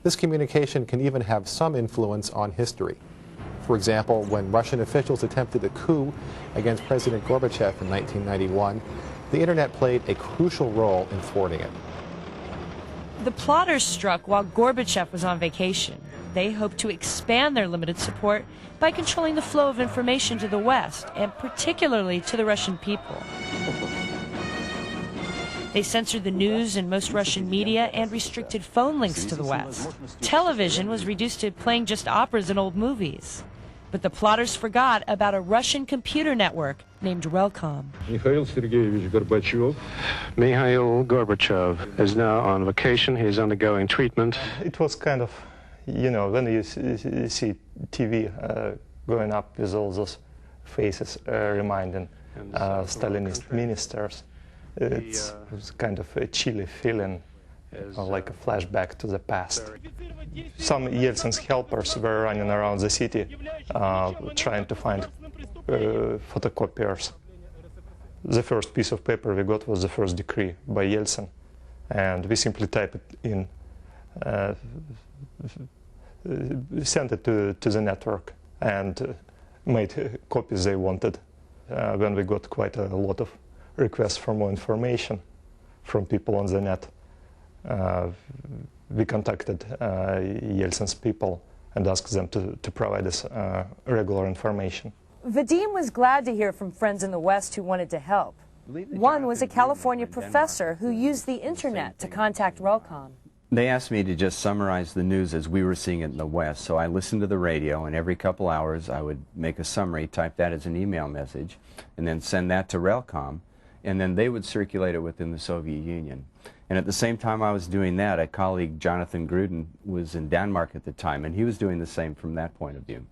This communication can even have some influence on history. For example, when Russian officials attempted a coup against President Gorbachev in 1991, the Internet played a crucial role in thwarting it. The plotters struck while Gorbachev was on vacation. They hoped to expand their limited support by controlling the flow of information to the West, and particularly to the Russian people. They censored the news and most Russian media and restricted phone links to the West. Television was reduced to playing just operas and old movies. But the plotters forgot about a Russian computer network named Relcom. Mikhail Gorbachev is now on vacation. He's undergoing treatment. It was kind of, you know, when you see TV going up with all those faces reminding Stalinist ministers, it was kind of a chilly feeling, like a flashback to the past. Some Yeltsen's helpers were running around the city trying to find photocopiers. The first piece of paper we got was the first decree by Yeltsen, and we simply typed it in, sent it to the network, and made copies they wanted. When we got quite a lot of requests for more information from people on the net, we contacted Yeltsen's people and asked them to provide us regular information. Vadim was glad to hear from friends in the West who wanted to help. One was a California professor who used the Internet to contact Relcom. They asked me to just summarize the news as we were seeing it in the West, so I listened to the radio, and every couple hours I would make a summary, type that as an email message, and then send that to Relcom, and then they would circulate it within the Soviet Union. And at the same time I was doing that, a colleague, Jonathan Gruden, was in Denmark at the time, and he was doing the same from that point of view.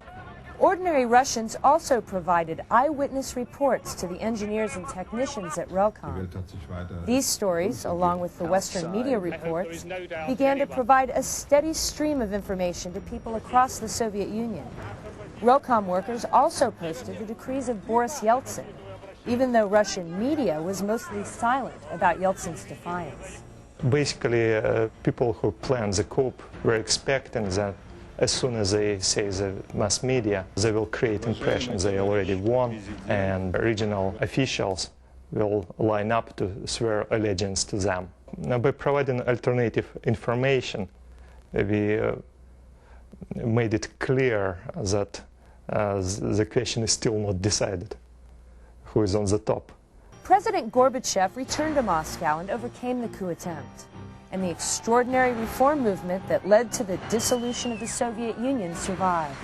Ordinary Russians also provided eyewitness reports to the engineers and technicians at Relcom. These stories, along with the Western media reports, began to provide a steady stream of information to people across the Soviet Union. Relcom workers also posted the decrees of Boris Yeltsin, even though Russian media was mostly silent about Yeltsin's defiance. Basically, people who planned the coup were expecting that as soon as they say the mass media, they will create impressions they already won, and regional officials will line up to swear allegiance to them. Now, by providing alternative information, we made it clear that the question is still not decided. Who is on the top? President Gorbachev returned to Moscow and overcame the coup attempt. And the extraordinary reform movement that led to the dissolution of the Soviet Union survived.